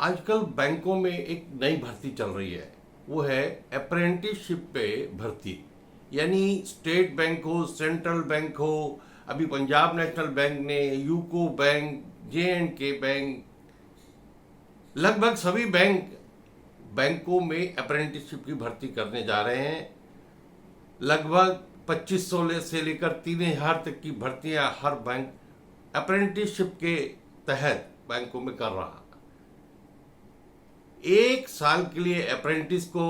आजकल बैंकों में एक नई भर्ती चल रही है, वो है अप्रेंटिसशिप पे भर्ती। यानी स्टेट बैंक हो, सेंट्रल बैंक हो, अभी पंजाब नेशनल बैंक ने, यूको बैंक, जे&के बैंक, लगभग सभी बैंकों में अप्रेंटिसशिप की भर्ती करने जा रहे हैं। लगभग 2500 से लेकर 3000 तक की भर्तियां हर बैंक अप्रेंटिसशिप के तहत बैंकों में कर रहा है। 1 साल के लिए अप्रेंटिस को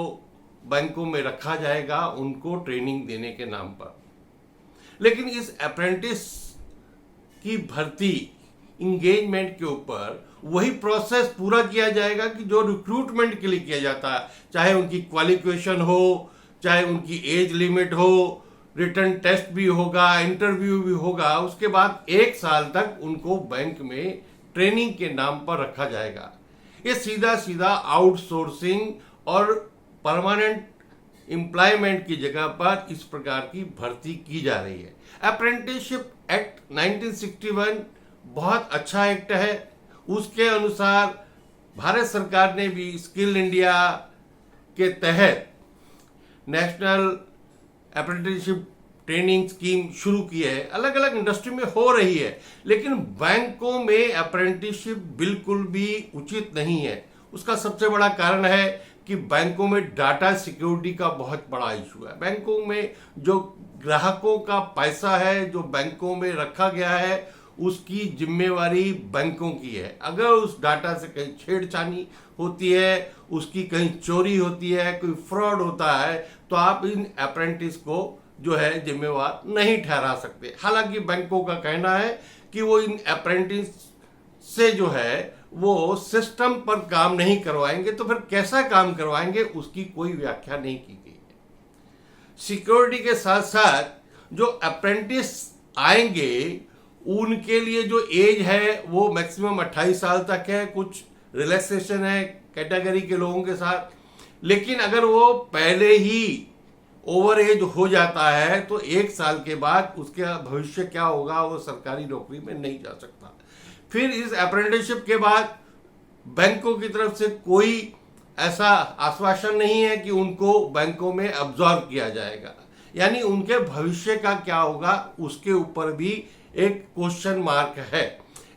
बैंकों में रखा जाएगा, उनको ट्रेनिंग देने के नाम पर। लेकिन इस अप्रेंटिस की भर्ती इंगेजमेंट के ऊपर वही प्रोसेस पूरा किया जाएगा कि जो रिक्रूटमेंट के लिए किया जाता है, चाहे उनकी क्वालिफिकेशन हो, चाहे उनकी एज लिमिट हो, रिटर्न टेस्ट भी होगा, इंटरव्यू भी होगा। उसके बाद 1 साल तक उनको बैंक में ट्रेनिंग के नाम पर रखा जाएगा। ये सीधा सीधा आउटसोर्सिंग और परमानेंट एम्प्लॉयमेंट की जगह पर इस प्रकार की भर्ती की जा रही है। अप्रेंटिसशिप एक्ट 1961 बहुत अच्छा एक्ट है। उसके अनुसार भारत सरकार ने भी स्किल इंडिया के तहत नेशनल अप्रेंटिसशिप ट्रेनिंग स्कीम शुरू की है। अलग अलग इंडस्ट्री में हो रही है, लेकिन बैंकों में अप्रेंटिसशिप बिल्कुल भी उचित नहीं है। उसका सबसे बड़ा कारण है कि बैंकों में डाटा सिक्योरिटी का बहुत बड़ा इशू है। बैंकों में जो ग्राहकों का पैसा है, जो बैंकों में रखा गया है, उसकी जिम्मेवारी बैंकों की है। अगर उस डाटा से कहीं छेड़छानी होती है, उसकी कहीं चोरी होती है, कोई फ्रॉड होता है, तो आप इन अप्रेंटिस को जो है जिम्मेवार नहीं ठहरा सकते। हालांकि बैंकों का कहना है कि वो इन अप्रेंटिस से जो है वो सिस्टम पर काम नहीं करवाएंगे, तो फिर कैसा काम करवाएंगे उसकी कोई व्याख्या नहीं की गई है। सिक्योरिटी के साथ साथ जो अप्रेंटिस आएंगे उनके लिए जो एज है वो मैक्सिमम 28 साल तक है। कुछ रिलैक्सेशन है कैटेगरी के लोगों के साथ, लेकिन अगर वो पहले ही ओवर एज हो जाता है तो 1 साल के बाद उसका भविष्य क्या होगा, वो सरकारी नौकरी में नहीं जा सकता। फिर इस अप्रेंटिसशिप के बाद बैंकों की तरफ से कोई ऐसा आश्वासन नहीं है कि उनको बैंकों में अब्जॉर्व किया जाएगा। यानी उनके भविष्य का क्या होगा उसके ऊपर भी एक क्वेश्चन मार्क है।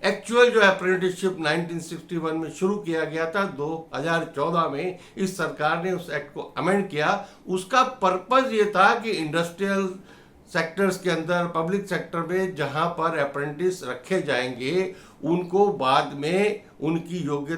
एक्चुअल जो अप्रेंटिसशिप 1961 में शुरू किया गया था, 2014 में इस सरकार ने उस एक्ट को अमेंड किया। उसका पर्पज ये था कि इंडस्ट्रियल सेक्टर्स के अंदर, पब्लिक सेक्टर में जहां पर अप्रेंटिस रखे जाएंगे, उनको बाद में उनकी योग्यता